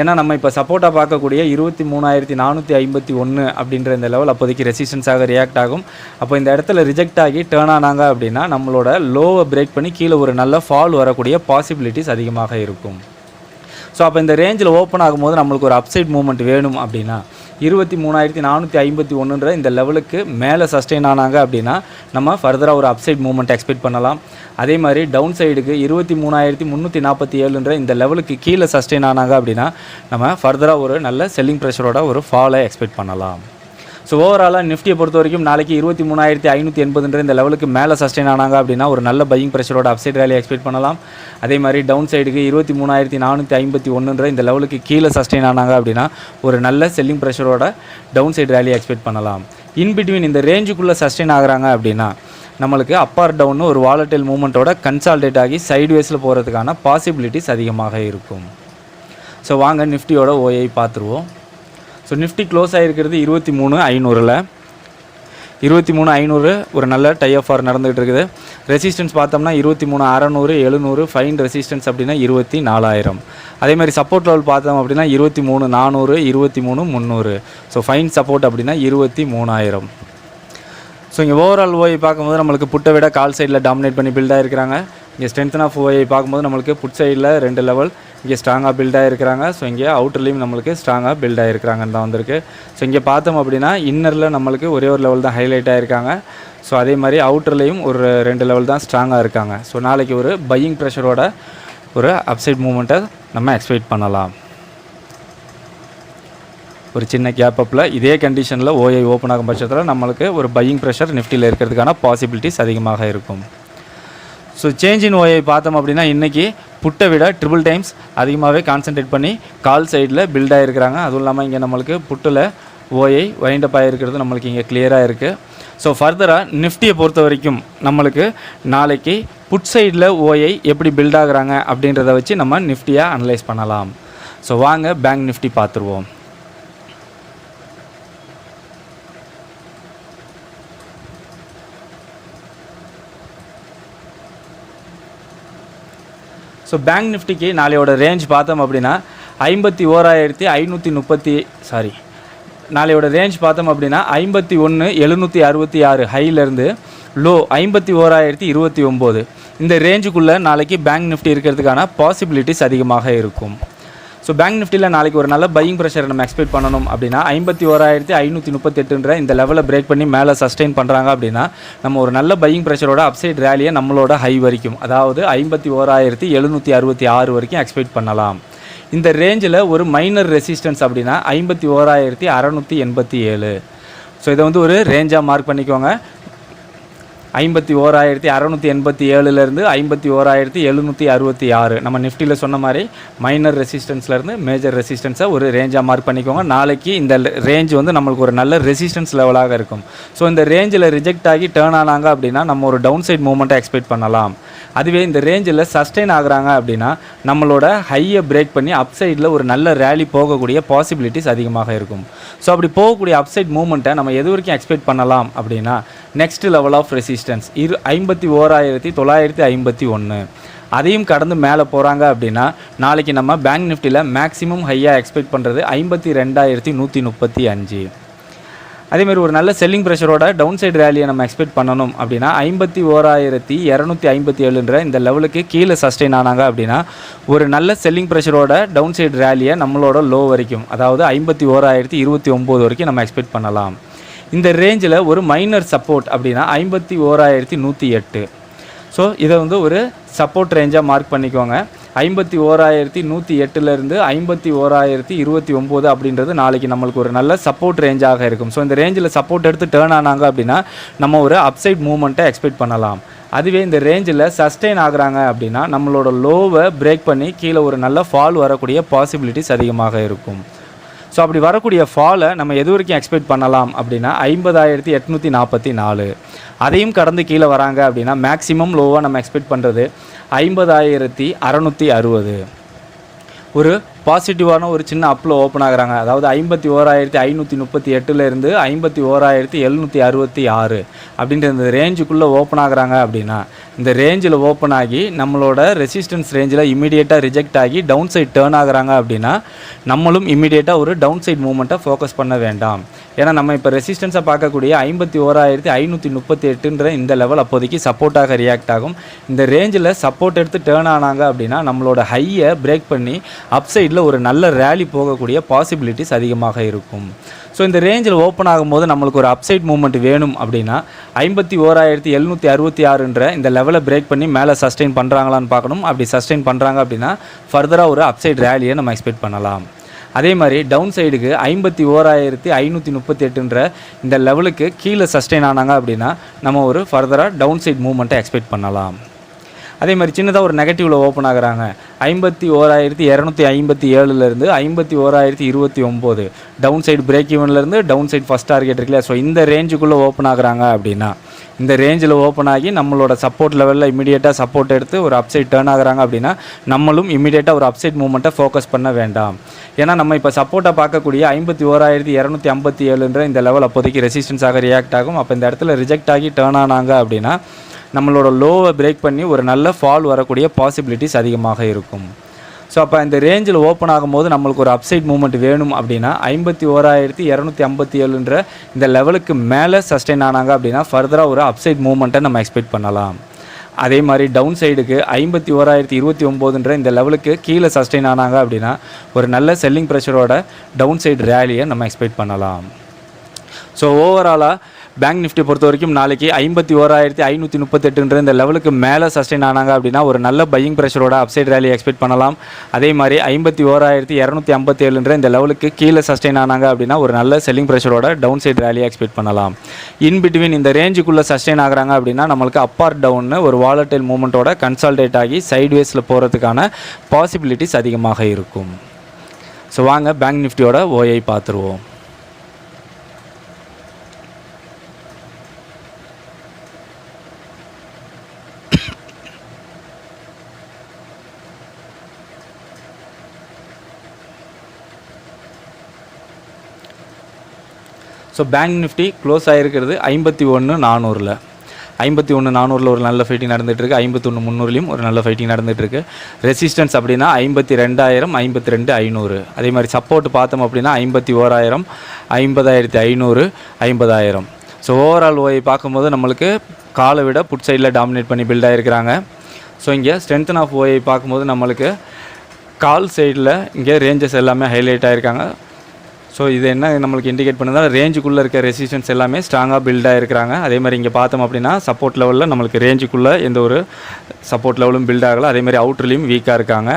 ஏன்னா நம்ம இப்போ சப்போர்ட்டாக பார்க்கக்கூடிய 23,451 அப்படின்ற இந்த லெவல் அப்போதைக்கு ரெசிஸ்டன்ஸாக ரியாக்ட் ஆகும். அப்போ இந்த இடத்துல ரிஜெக்ட் ஆகி டேர்ன் ஆனாங்க அப்படின்னா நம்மளோட லோவை பிரேக் பண்ணி கீழே ஒரு நல்ல ஃபால் வரக்கூடிய பாசிபிலிட்டிஸ் அதிகமாக இருக்கும். ஸோ அப்போ இந்த ரேஞ்சில் ஓப்பன் ஆகும்போது நம்மளுக்கு ஒரு அப்சைட் மூவ்மெண்ட் வேணும் அப்படின்னா 23,451 இந்த லெவலுக்கு மேலே சஸ்டெயின் ஆனாங்க அப்படின்னா நம்ம ஃபர்தராக ஒரு அப்சைட் மூவ்மெண்ட் எக்ஸ்பெக்ட் பண்ணலாம். அதே மாதிரி டவுன் சைடுக்கு 23,347 இந்த லெவலுக்கு கீழே சஸ்டெயின் ஆனாங்க அப்படின்னா நம்ம ஃபர்தராக ஒரு நல்ல செல்லிங் ப்ரெஷரோட ஒரு ஃபாலை எக்ஸ்பெக்ட் பண்ணலாம். ஸோ ஓவராலாக நிஃப்டியை பொறுத்த வரைக்கும் நாளைக்கு 23,580 இந்த லெவலுக்கு மேலே சஸ்டெயின் ஆனாங்க அப்படின்னா ஒரு நல்ல பையிங் ப்ரெஷரோட அப்சைட் ரேலி எக்ஸ்பெக்ட் பண்ணலாம். அதே மாதிரி டவுன் சைடுக்கு 23,451 இந்த லெவலுக்கு கீழே சஸ்டெயின் ஆனாங்க அப்படின்னா ஒரு நல்ல செல்லிங் ப்ரெஷரோட டவுன் சைடு ரேலி எக்ஸ்பெக்ட் பண்ணலாம். இன்பிட்வீன் இந்த ரேஞ்சுக்குள்ளே சஸ்டெயின் ஆகுறாங்க அப்படின்னா நம்மளுக்கு அப்பார் டவுன் ஒரு வாலட்டைல் மூவ்மெண்ட்டோட கன்சால்டேட் ஆகி சைட்வேஸில் போகிறதுக்கான பாசிபிலிட்டிஸ் அதிகமாக இருக்கும். ஸோ வாங்க நிஃப்டியோட ஓஐ பார்த்துருவோம். ஸோ நிஃப்டி க்ளோஸ் ஆகிருக்கிறது 23,500ல் 23,500 ஒரு நல்ல டை ஆஃப் ஆர் நடந்துகிட்டு இருக்குது. ரெசிஸ்டன்ஸ் பார்த்தோம்னா 23,600 700 ஃபைன் ரெசிஸ்டன்ஸ் அப்படின்னா 24,000. அதேமாதிரி சப்போர்ட் லெவல் பார்த்தோம் அப்படின்னா 23,400 23,300. ஸோ ஃபைன் சப்போர்ட் அப்படின்னா 23,000. ஸோ இங்கே ஓவரால் ஓஐ பார்க்கும்போது நம்மளுக்கு புட்டை விட கால் சைடில் டாமினேட் பண்ணி பில்டாக இருக்கிறாங்க. இங்கே ஸ்ட்ரென்த் ஆஃப் ஓஐ பார்க்கும்போது நம்மளுக்கு புட் சைடில் 2 லெவல் இங்கே ஸ்ட்ராங்காக பில்டாக இருக்கிறாங்க. ஸோ இங்கே அவுட்டர்லேயும் நம்மளுக்கு ஸ்ட்ராங்காக பில்டாக இருக்கிறாங்கன்னு தான் வந்திருக்கு. ஸோ இங்கே பார்த்தோம் அப்படின்னா இன்னரில் நம்மளுக்கு ஒரே ஒரு லெவல் தான் ஹைலைட் ஆகிருக்காங்க. ஸோ அதே மாதிரி அவுட்டர்லேயும் ஒரு 2 லெவல் தான் ஸ்ட்ராங்காக இருக்காங்க. ஸோ நாளைக்கு ஒரு பையிங் ப்ரெஷரோட ஒரு அப்சைட் மூவ்மெண்ட்டை நம்ம எக்ஸ்பெக்ட் பண்ணலாம். ஒரு சின்ன கேப் அப்பில் இதே கண்டிஷனில் ஓஐ ஓப்பன் ஆகும் பட்சத்தில் நம்மளுக்கு ஒரு பையிங் ப்ரெஷர் நிஃப்டியில் இருக்கிறதுக்கான பாசிபிலிட்டிஸ் அதிகமாக இருக்கும். ஸோ சேஞ்ச் இன் ஓஐ பார்த்தோம் அப்படின்னா இன்றைக்கி புட்டை விட ட்ரிபிள் டைம்ஸ் அதிகமாகவே கான்சன்ட்ரேட் பண்ணி கால் சைடில் பில்ட் ஆகிருக்கிறாங்க. அதுவும் இல்லாமல் இங்கே நம்மளுக்கு புட்டில் ஓஐ வைண்டப் ஆகிருக்கிறது நம்மளுக்கு இங்கே கிளியராக இருக்குது. ஸோ ஃபர்தராக நிஃப்டியை பொறுத்த வரைக்கும் நம்மளுக்கு நாளைக்கு புட் சைடில் ஓஐ எப்படி பில்ட் ஆகுறாங்க அப்படின்றத வச்சு நம்ம நிஃப்டியை அனலைஸ் பண்ணலாம். ஸோ வாங்க பேங்க் நிஃப்டி பார்த்துருவோம். ஸோ பேங்க் நிஃப்டிக்கு நாளையோட ரேஞ்ச் பார்த்தோம் அப்படின்னா 51,530 நாளையோட ரேஞ்ச் பார்த்தோம் அப்படின்னா 51,766 ஹையிலேருந்து லோ 51,029 இந்த ரேஞ்சுக்குள்ளே நாளைக்கு பேங்க் நிஃப்டி இருக்கிறதுக்கான பாசிபிலிட்டிஸ் அதிகமாக இருக்கும். ஸோ பேங்க் நிஃப்டியில் நாளைக்கு ஒரு நல்ல பையிங் ப்ரெஷரை நம்ம எக்ஸ்பெக்ட் பண்ணணும் அப்படின்னா 51,538 இந்த லெவலை பிரேக் பண்ணி மேலே சஸ்டெயின் பண்ணுறாங்க அப்படின்னா நம்ம ஒரு நல்ல பையிங் ப்ரெஷரோட அப்சைட் ரேலியை நம்மளோட ஹை வரைக்கும் அதாவது 51,766 வரைக்கும் எக்ஸ்பெக்ட் பண்ணலாம். இந்த ரேஞ்சில் ஒரு மைனர் ரெசிஸ்டன்ஸ் அப்படின்னா 51,687. ஸோ இதை வந்து ஒரு ரேஞ்சாக மார்க் பண்ணிக்கோங்க. 51,687லேருந்து 51,766 நம்ம நிஃப்டியில் சொன்ன மாதிரி மைனர் ரெசிஸ்டன்ஸ்லேருந்து மேஜர் ரெசிஸ்டன்ஸை ஒரு ரேஞ்சாக மார்க் பண்ணிக்கோங்க. நாளைக்கு இந்த ரேஞ்ச் வந்து நம்மளுக்கு ஒரு நல்ல ரெசிஸ்டன்ஸ் லெவலாக இருக்கும். ஸோ இந்த ரேஞ்சில் ரிஜெக்ட் ஆகி டேர்ன் ஆனாங்க அப்படின்னா நம்ம ஒரு டவுன் சைட் மூவ்மெண்ட்டை எக்ஸ்பெக்ட் பண்ணலாம். அதுவே இந்த ரேஞ்சில் சஸ்டெயின் ஆகுறாங்க அப்படின்னா நம்மளோட ஹையை பிரேக் பண்ணி அப் சைடில் ஒரு நல்ல ரேலி போகக்கூடிய பாசிபிலிட்டிஸ் அதிகமாக இருக்கும். ஸோ அப்படி போகக்கூடிய அப் சைட் மூவ்மெண்ட்டை நம்ம எது வரைக்கும் எக்ஸ்பெக்ட் பண்ணலாம் அப்படின்னா நெக்ஸ்ட் லெவல் ஆஃப் ரெசிஸ்டன்ஸ் 51,951 அதையும் கடந்து மேலே போகிறாங்க அப்படின்னா நாளைக்கு நம்ம பேங்க் நிஃப்டியில் மேக்ஸிமம் ஹையாக எக்ஸ்பெக்ட் பண்ணுறது 52,135. அதேமாதிரி ஒரு நல்ல செல்லிங் ப்ரெஷரோட டவுன் சைடு ரேலியை நம்ம எக்ஸ்பெக்ட் பண்ணணும் அப்படின்னா 51,257 இந்த லெவலுக்கு கீழே சஸ்டெயின் ஆனாங்க அப்படின்னா ஒரு நல்ல செல்லிங் ப்ரெஷரோட டவுன் சைடு ரேலியை நம்மளோட லோ வரைக்கும் அதாவது 51,029 வரைக்கும் நம்ம எக்ஸ்பெக்ட் பண்ணலாம். இந்த ரேஞ்சில் ஒரு மைனர் சப்போர்ட் அப்படின்னா 51,108. ஸோ இதை வந்து ஒரு சப்போர்ட் ரேஞ்சாக மார்க் பண்ணிக்கோங்க. 51,108லேருந்து 51,029 அப்படின்றது நாளைக்கு நம்மளுக்கு ஒரு நல்ல சப்போர்ட் ரேஞ்சாக இருக்கும். ஸோ இந்த ரேஞ்சில் சப்போர்ட் எடுத்து டேர்ன் ஆனாங்க அப்படின்னா நம்ம ஒரு அப்சைட் மூவ்மெண்ட்டை எக்ஸ்பெக்ட் பண்ணலாம். அதுவே இந்த ரேஞ்சில் சஸ்டெயின் ஆகுறாங்க அப்படின்னா நம்மளோட லோவை பிரேக் பண்ணி கீழே ஒரு நல்ல ஃபால் வரக்கூடிய பாசிபிலிட்டிஸ் அதிகமாக இருக்கும். ஸோ அப்படி வரக்கூடிய ஃபாலை நம்ம எது வரைக்கும் எக்ஸ்பெக்ட் பண்ணலாம் அப்படின்னா 50,844. அதையும் கடந்து கீழே வராங்க அப்படின்னா மேக்ஸிமம் லோவாக நம்ம எக்ஸ்பெக்ட் பண்ணுறது 50,660. ஒரு பாசிட்டிவான ஒரு சின்ன அப்பில் ஓப்பன் ஆகுறாங்க. அதாவது 51,538 51,766 அப்படின்ற இந்த ரேஞ்சுக்குள்ளே ஓப்பன் ஆகுறாங்க அப்படின்னா, இந்த ரேஞ்சில் ஓப்பன் ஆகி நம்மளோட ரெசிஸ்டன்ஸ் ரேஞ்சில் இமீடியட்டாக ரிஜெக்ட் ஆகி டவுன் சைட் டேர்ன் ஆகுறாங்க அப்படின்னா, நம்மளும் இமீடியட்டாக ஒரு டவுன் சைட் மூவ்மெண்ட்டை ஃபோக்கஸ் பண்ண வேண்டாம். ஏன்னா நம்ம இப்போ ரெசிஸ்டன்ஸை பார்க்கக்கூடிய 51,538ன்ற இந்த லெவல் அப்போதைக்கு சப்போர்ட்டாக ரியாக்ட் ஆகும். இந்த ரேஞ்சில் சப்போர்ட் எடுத்து டேர்ன் ஆனாங்க அப்படின்னா நம்மளோட ஹையை பிரேக் பண்ணி அப் சைடில் ஒரு நல்ல ரேலி போகக்கூடிய பாசிபிலிட்டிஸ் அதிகமாக இருக்கும். ஸோ இந்த ரேஞ்சில் ஓப்பன் ஆகும்போது நம்மளுக்கு ஒரு அப்சைட் மூவ்மெண்ட் வேணும் அப்படின்னா 51,766ன்ற இந்த லெவலை பிரேக் பண்ணி மேலே சஸ்டெயின் பண்ணுறாங்களான்னு பார்க்கணும். அப்படி சஸ்டெயின் பண்ணுறாங்க அப்படின்னா ஃபர்தராக ஒரு அப்சைட் ரேலியை நம்ம எக்ஸ்பெக்ட் பண்ணலாம். அதே மாதிரி டவுன் சைடுக்கு 51,538ன்ற இந்த லெவலுக்கு கீழே சஸ்டெயின் ஆனாங்க அப்படின்னா நம்ம ஒரு ஃபர்தராக டவுன் சைட் மூவ்மெண்ட்டை எக்ஸ்பெக்ட் பண்ணலாம். அதே மாதிரி சின்னதாக ஒரு நெகட்டிவில் ஓப்பன் ஆகுறாங்க. 51,257லேருந்து 51,029 டவுன் சைடு பிரேக் ஈவன்லேருந்து டவுன் சைடு ஃபஸ்ட் டார்கெட் இருக்குல்ல. ஸோ இந்த ரேஞ்சுக்குள்ளே ஓப்பன் ஆகுறாங்க அப்படின்னா, இந்த ரேஞ்சில் ஓப்பன் ஆகி நம்மளோட சப்போர்ட் லெவலில் இமீடியட்டாக சப்போர்ட் எடுத்து ஒரு அப்சைட் டேர்ன் ஆகுறாங்க அப்படின்னா நம்மளும் இமீடியட்டாக ஒரு அப்சைட் மூவ்மெண்ட்டை ஃபோக்கஸ் பண்ண வேண்டாம். ஏன்னா நம்ம இப்போ சப்போர்ட்டை பார்க்கக்கூடிய 51,257ன்ற இந்த லெவல் அப்போதைக்கு ரெசிஸ்டன்ஸாக ரியாக்ட் ஆகும். அப்போ இந்த இடத்துல ரிஜெக்ட் ஆகி டேர்ன் ஆனாங்க அப்படின்னா நம்மளோட லோவை பிரேக் பண்ணி ஒரு நல்ல ஃபால் வரக்கூடிய பாசிபிலிட்டிஸ் அதிகமாக இருக்கும். ஸோ அப்போ இந்த ரேஞ்சில் ஓப்பன் ஆகும்போது நம்மளுக்கு ஒரு அப்சைட் மூவ்மெண்ட் வேணும் அப்படின்னா 51,257ன்ற இந்த லெவலுக்கு மேலே சஸ்டெயின் ஆனாங்க அப்படின்னா ஃபர்தராக ஒரு அப்சைட் மூவ்மெண்ட்டை நம்ம எக்ஸ்பெக்ட் பண்ணலாம். அதே மாதிரி டவுன் சைடுக்கு 51,029ன்ற இந்த லெவலுக்கு கீழே சஸ்டெயின் ஆனாங்க அப்படின்னா ஒரு நல்ல செல்லிங் ப்ரெஷரோட டவுன் சைடு ரேலியை நம்ம எக்ஸ்பெக்ட் பண்ணலாம். ஸோ ஓவராலாக பேங்க் நிஃப்டி பொறுத்த வரைக்கும் நாளைக்கு 51,538ன்ற இந்த லெவலுக்கு மேலே சஸ்டெயின் ஆனாங்க அப்படின்னா ஒரு நல்ல பையிங் ப்ரெஷரோட அப்சைட் ரேலி எக்ஸ்பெக்ட் பண்ணலாம். அதே மாதிரி 51,257ன்ற இந்த லெவலுக்கு கீழே சஸ்டெயின் ஆனாங்க அப்படின்னா ஒரு நல்ல செல்லிங் ப்ரெஷரோட டவுன் சைட் ரேலியை எக்ஸ்பெக்ட் பண்ணலாம். இன் பிட்வீன் இந்த ரேஞ்சுக்குள்ளே சஸ்டெயின் ஆகுறாங்க அப்படின்னா நம்மளுக்கு அப் ஆர் டவுன்னு ஒரு வாலடைல் மூவ்மெண்ட்டோட கன்சால்டேட் ஆகி சைட்வேஸில் போகிறதுக்கான பாசிபிலிட்டிஸ் அதிகமாக இருக்கும். ஸோ வாங்க பேங்க் நிஃப்டியோட ஓஐ பார்த்துருவோம். ஸோ பேங்க் நிஃப்டி க்ளோஸ் ஆகிருக்கிறது 51,400ல். 51,400ல் ஒரு நல்ல ஃபைட்டிங் நடந்துகிட்ருக்கு. 51,300லையும் ஒரு நல்ல ஃபைட்டிங் நடந்துகிட்ருக்கு. ரெசிஸ்டன்ஸ் அப்படின்னா 52,000 52,500. அதே மாதிரி சப்போர்ட் பார்த்தோம் அப்படின்னா 51,000 50,500 50,000. ஸோ ஓவரால் ஓஐ பார்க்கும்போது நம்மளுக்கு காலை விட புட் சைடில் டாமினேட் பண்ணி பில்ட் ஆகிருக்கிறாங்க. ஸோ இங்கே ஸ்ட்ரென்த்தன் ஆஃப் ஓஐ பார்க்கும்போது நம்மளுக்கு கால் சைடில் இங்கே ரேஞ்சஸ் எல்லாமே ஹைலைட் ஆகிருக்காங்க. ஸோ இது என்ன நம்மளுக்கு இண்டிகேட் பண்ணுறதா ரேஞ்சுக்குள்ளே இருக்க ரெசிஸ்டன்ஸ் எல்லாமே ஸ்ட்ராங்காக பில்டாக இருக்கிறாங்க. அதே மாதிரி இங்கே பார்த்தோம் அப்படின்னா சப்போர்ட் லெவலில் நம்மளுக்கு ரேஞ்சுக்குள்ளே எந்த ஒரு சப்போர்ட் லெவலும் பில்ட் ஆகலை. அதேமாதிரி அவுட்லேயும் வீக்காக இருக்காங்க.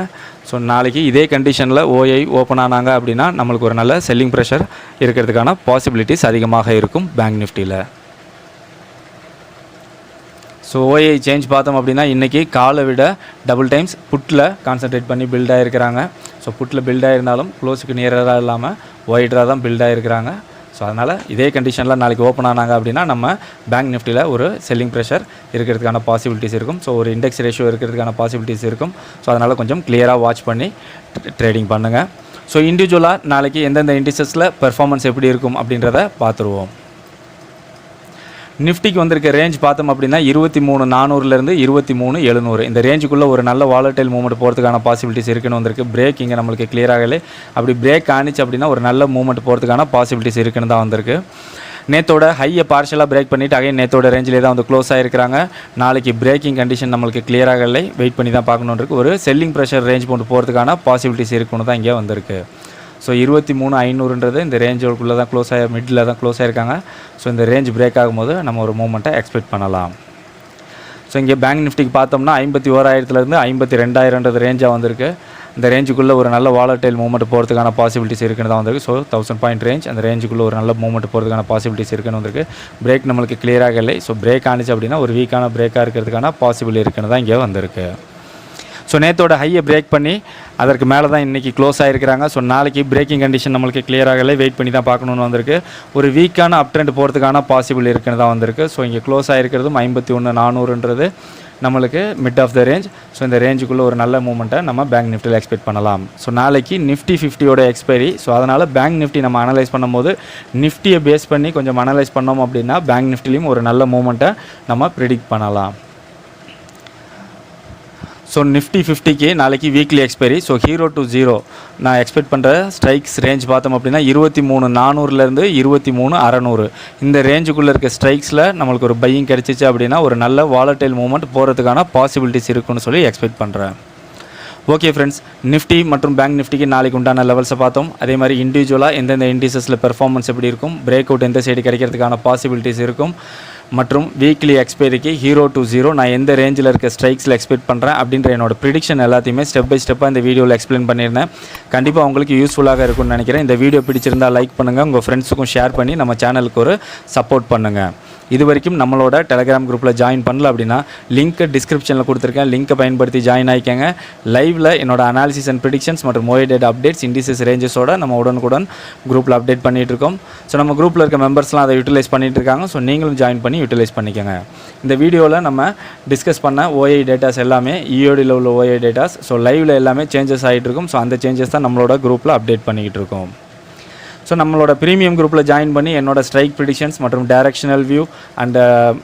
ஸோ நாளைக்கு இதே கண்டிஷனில் ஓஐ ஓப்பன் ஆனாங்க அப்படின்னா நம்மளுக்கு ஒரு நல்ல செல்லிங் ப்ரெஷர் இருக்கிறதுக்கான பாசிபிலிட்டிஸ் அதிகமாக இருக்கும் பேங்க் நிஃப்டியில். ஸோ ஓஐ சேஞ்ச் பார்த்தோம் அப்படின்னா இன்றைக்கி காலை விட டபுள் டைம்ஸ் புட்டில் கான்சன்ட்ரேட் பண்ணி பில்ட் ஆகிருக்கிறாங்க. ஸோ புட்டில் பில்ட் ஆகிருந்தாலும் க்ளோஸுக்கு நியராக இல்லாமல் ஒயிட்ராக தான் பில்ட் ஆகிருக்கிறாங்க. ஸோ அதனால் இதே கண்டிஷனில் நாளைக்கு ஓப்பன் ஆனாங்க அப்படின்னா நம்ம பேங்க் நிஃப்டியில் ஒரு செல்லிங் ப்ரெஷர் இருக்கிறதுக்கான பாசிபிலிட்டிஸ் இருக்கும். ஸோ ஒரு இண்டெக்ஸ் ரேஷியோ இருக்கிறதுக்கான பாசிபிலிட்டிஸ் இருக்கும். ஸோ அதனால் கொஞ்சம் கிளியராக வாட்ச் பண்ணி ட்ரேடிங் பண்ணுங்கள். ஸோ இண்டிவிஜுவலாக நாளைக்கு எந்தெந்த இண்டிசஸில் பெர்ஃபார்மன்ஸ் எப்படி இருக்கும் அப்படின்றத பார்த்துருவோம். நிஃப்டிக்கு வந்திருக்க ரேஞ்ச் பார்த்தோம் அப்படின்னா 23,400லேருந்து 23,700 இந்த ரேஞ்சுக்குள்ளே ஒரு நல்ல வாலடைல் மூவ்மெண்ட் போகிறதுக்கான பாசிபிலிட்டிஸ் இருக்குன்னு வந்திருக்கு. பிரேக் இங்கே நம்மளுக்கு கிளியர் ஆகலை. அப்படி பிரேக் ஆனிச்சு அப்படின்னா ஒரு நல்ல மூவ்மெண்ட் போகிறதுக்கான பாசிபிலிட்டிஸ் இருக்குன்னு தான் வந்திருக்கு. நேற்றோட ஹையை பார்ஷலாக பிரேக் பண்ணிவிட்டு அகைன் நேற்றோட ரேஞ்சிலே தான் வந்து க்ளோஸ் ஆகிருக்கிறாங்க. நாளைக்கு பிரேக்கிங் கண்டிஷன் நம்மளுக்கு கிளியர் ஆகலை. வெயிட் பண்ணி தான் பார்க்கணுன்னு இருக்குது. ஒரு செல்லிங் ப்ரெஷர் ரேஞ்ச் போட்டு போகிறதுக்கான பாசிபிலிட்டிஸ் இருக்குன்னு தான் இங்கே வந்திருக்கு. ஸோ 23,500ன்றது இந்த ரேஞ்சுக்குள்ளே தான் க்ளோஸ் ஆகி மிடில் தான் க்ளோஸ் ஆகிருக்காங்க. ஸோ இந்த ரேஞ்ச் பிரேக் ஆகும்போது நம்ம ஒரு மூவ்மெண்ட்டை எக்ஸ்பெக்ட் பண்ணலாம். ஸோ இங்கே பேங்க் நிஃப்டிக்கு பார்த்தோம்னா 51,000லேருந்து 52,000ன்றது ரேஞ்சாக வந்திருக்கு. இந்த ரேஞ்சுக்குள்ளே ஒரு நல்ல வாலடைல் மூவ்மெண்ட் போகிறதுக்கான பாசிபிலிட்டிஸ் இருக்குன்னு தான் வந்திருக்கு. ஸோ 1000 பாயிண்ட் ரேஞ்ச் அந்த ரேஞ்சுக்குள்ளே ஒரு நல்ல மூவ்மெண்ட் போகிறதுக்கான பாசிபிலிட்டிஸ் இருக்குன்னு வந்திருக்கு. பிரேக் நம்மளுக்கு கிளியராக இல்லை. ஸோ பிரேக் ஆனிச்சு அப்படின்னா ஒரு வீக்கான பிரேக்காக இருக்கிறதுக்கான பாசிபிலிட்டி இருக்குன்னு தான் இங்கே வந்திருக்கு. ஸோ நேற்றோட ஹையை பிரேக் பண்ணி அதற்கு மேலே தான் இன்றைக்கி க்ளோஸ் ஆகிருக்கிறாங்க. ஸோ நாளைக்கு பிரேக்கிங் கண்டிஷன் நம்மளுக்கு கிளியர் ஆகலை. வெயிட் பண்ணி தான் பார்க்கணுன்னு வந்திருக்கு. ஒரு வீக்கான அப் ட்ரெண்ட் போகிறதுக்கான பாசிபிள் இருக்குன்னு தான் வந்திருக்கு. ஸோ இங்கே க்ளோஸ் ஆகிருக்கிறதும் 51,400ன்றது நம்மளுக்கு mid of the range. So இந்த ரேஞ்சுக்குள்ளே ஒரு நல்ல மூமெண்ட்டை நம்ம பேங்க் நிஃப்டியில் எக்ஸ்பெக்ட் பண்ணலாம். ஸோ நாளைக்கு நிஃப்டி 50யோட எக்ஸ்பைரி. ஸோ அதனால் பேங்க் நிஃப்டி நம்ம அனலைஸ் பண்ணும்போது நிஃப்டியை பேஸ் பண்ணி கொஞ்சம் அனலைஸ் பண்ணோம் அப்படின்னா பேங்க் நிஃப்டிலையும் ஒரு நல்ல மூமெண்ட்டை நம்ம ப்ரிடிக்ட் பண்ணலாம். ஸோ நிஃப்டி 50க்கு நாளைக்கு வீக்லி எக்ஸ்பைரி. ஸோ 0 to 0 நான் எக்ஸ்பெக்ட் பண்ணுற ஸ்ட்ரைக்ஸ் ரேஞ்ச் பார்த்தோம் அப்படின்னா 23,400 23,600 இந்த ரேஞ்சுக்குள்ளே இருக்க ஸ்ட்ரைக்ஸில் நம்மளுக்கு ஒரு பையிங் கிடச்சிச்சு அப்படின்னா ஒரு நல்ல வாலட்டைல் மூவ்மெண்ட் போகிறதுக்கான பாசிபிலிட்டிஸ் இருக்குன்னு சொல்லி எக்ஸ்பெக்ட் பண்ணுறேன். ஓகே ஃப்ரெண்ட்ஸ், நிஃப்டி மற்றும் பேங்க் நிஃப்டிக்கு நாளைக்கு உண்டான லெவல்ஸை பார்த்தோம். அதே மாதிரி இண்டிவிஜுவலாக எந்தெந்த இண்டிசஸில் பெர்ஃபார்மன்ஸ் எப்படி இருக்கும், பிரேக் அவுட் எந்த சைடு கிடைக்கிறதுக்கான பாசிபிலிட்டிஸ் இருக்கும் மற்றும் வீக்லி எக்ஸ்பைரிக்கு 0 to 0 நான் எந்த ரேஞ்சில் இருக்க ஸ்ட்ரைக்ஸில் எக்ஸ்பெக்ட் பண்ணுறேன் அப்படின்ற என்னோட ப்ரிடிக்ஷன் எல்லாத்தையுமே ஸ்டெப் பை ஸ்டெப்பாக இந்த வீடியோவில் எக்ஸ்பிளைன் பண்ணியிருந்தேன். கண்டிப்பாக உங்களுக்கு யூஸ்ஃபுல்லாக இருக்கும்னு நினைக்கிறேன். இந்த வீடியோ பிடிச்சிருந்தால் லைக் பண்ணுங்கள், உங்கள் ஃப்ரெண்ட்ஸுக்கும் ஷேர் பண்ணி நம்ம சேனலுக்கு ஒரு சப்போர்ட் பண்ணுங்கள். இது வரைக்கும் நம்மளோட டெலகிராம் குரூப்பில் ஜாயின் பண்ணல அப்படின்னா லிங்க்கை டிஸ்கிரிப்ஷனில் கொடுத்துருக்கேன். லிங்க்கை பயன்படுத்தி ஜாயின் ஆகிக்கங்க. லைவில் என்னோட அனாலிசிஸ் அண்ட் ப்ரிடிக்ஷன்ஸ் மற்றும் ஓஏடேட் அப்டேட்ஸ் இண்டிசஸ் ரேஞ்சஸோட நம்ம உடனுக்குடன் குரூப்பில் அப்டேட் பண்ணிகிட்டு இருக்கோம். ஸோ நம்ம குரூப்பில் இருக்க மெம்பர்ஸ்லாம் அதை யூட்டிலைஸ் பண்ணிகிட்டு இருக்காங்க. ஸோ நீங்களும் ஜாயின் பண்ணி யூட்டிலைஸ் பண்ணிக்கோங்க. இந்த வீடியோவில் நம்ம டிஸ்கஸ் பண்ண ஓஏ டேட்டாஸ் எல்லாமே இஓடியில் உள்ள ஓஏ டேட்டாஸ். ஸோ லைவில் எல்லாமே சேஞ்சஸ் ஆகிட்டு இருக்கும். ஸோ அந்த சேஞ்சஸ் தான் நம்மளோட குரூப்பில் அப்டேட் பண்ணிக்கிட்டு இருக்கோம். ஸோ நம்மளோட ப்ரீமியம் குரூப்பில் ஜாயின் பண்ணி என்னோட ஸ்ட்ரைக் ப்ரிடிக்ஷன்ஸ் மற்றும் டைரக்ஷனல் வியூ அண்ட்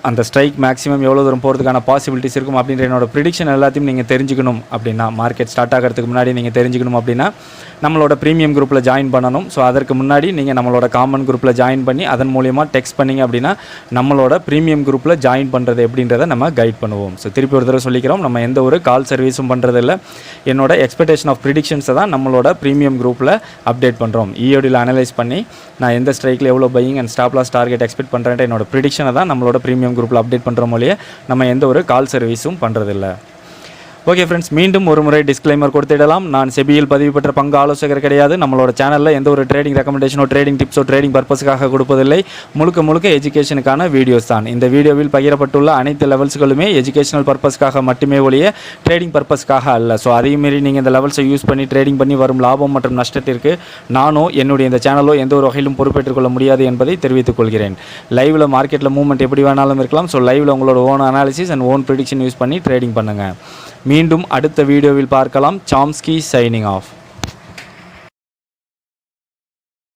அந்த ஸ்ட்ரைக் மேக்ஸிமம் எவ்வளோ தூரம் போகிறதுக்கான பாசிபிலிட்டிஸ் இருக்கும் அப்படின்ற என்னோட ப்ரிடிக்ஷன் எல்லாத்தையும் நீங்கள் தெரிஞ்சுக்கணும் அப்படின்னா, மார்க்கெட் ஸ்டார்ட் ஆகிறதுக்கு முன்னாடி நீங்கள் தெரிஞ்சுக்கணும் அப்படின்னா நம்மளோட ப்ரீமியம் குரூப்பில் ஜாயின் பண்ணணும். ஸோ அதற்கு முன்னாடி நீங்கள் நம்மளோட காமன் குரூப்பில் ஜாயின் பண்ணி அதன் மூலியமாக டெக்ஸ்ட் பண்ணிங்க அப்படின்னா நம்மளோட ப்ரீமியம் குரூப்பில் ஜாயின் பண்ணுறது எப்படின்றத நம்ம கைட் பண்ணுவோம். ஸோ திருப்பி ஒரு தடவை சொல்லிக்கிறோம், நம்ம எந்த ஒரு கால் சர்வீஸும் பண்ணுறதில்ல. என்னோட எக்ஸ்பெக்டேஷன் ஆஃப் ப்ரிடிக்ஷன்ஸை தான் நம்மளோட ப்ரீமியம் குரூப்பில் அப்டேட் பண்ணுறோம். இஓடியில் அனலைஸ் பண்ணி நான் எந்த ஸ்ட்ரைக்கில் எவ்வளோ buying and stop loss target expect பண்ணுறேன்ட்டு என்னோட ப்ரிடிக்ஷனை தான் நம்மளோட ப்ரீமியம் குரூப்பில் அப்டேட் பண்ணுற மொழியே நம்ம எந்த ஒரு கால் சர்வீஸும் பண்ணுறதில்ல. ஓகே ஃப்ரெண்ட்ஸ், மீண்டும் ஒரு முறை டிஸ்க்ளைமர் கொடுத்துடலாம். நான் செபியில் பதிவு பெற்ற பங்கு ஆலோசகர் கிடையாது. நம்மளோட சேனலில் எந்த ஒரு ட்ரேடிங் ரெக்கமெண்டேஷனோ ட்ரேடிங் டிப்ஸோ ட்ரேடிங் பர்பஸுக்காக கொடுப்பதில்லை. முழுக்க எஜுகேஷனுக்கான வீடியோஸ் தான். இந்த வீடியோவில் பகிரப்பட்டுள்ள அனைத்து லெவல்ஸ்களுமே எஜுகேஷனல் பர்பஸ்க்காக மட்டுமே ஒழிய ட்ரேடிங் பர்பஸ்க்காக அல்ல. ஸோ அதேமாரி நீங்கள் இந்த லெவல்ஸை யூஸ் பண்ணி ட்ரேடிங் பண்ணி வரும் லாபம் மற்றும் நஷ்டத்திற்கு நானோ என்னுடைய இந்த சேனலோ எந்த ஒரு வகையிலும் பொறுப்பேற்றுக்கொள்ள முடியாது என்பதை தெரிவித்துக் கொள்கிறேன். லைவில் மார்க்கெட்டில் மூவ்மெண்ட் எப்படி வேணாலும் இருக்கலாம். ஸோ லைவில் உங்களோட own analysis and own prediction use பண்ணி ட்ரேடிங் பண்ணுங்கள். மீண்டும் அடுத்த வீடியோவில் பார்க்கலாம். Chomsky signing off.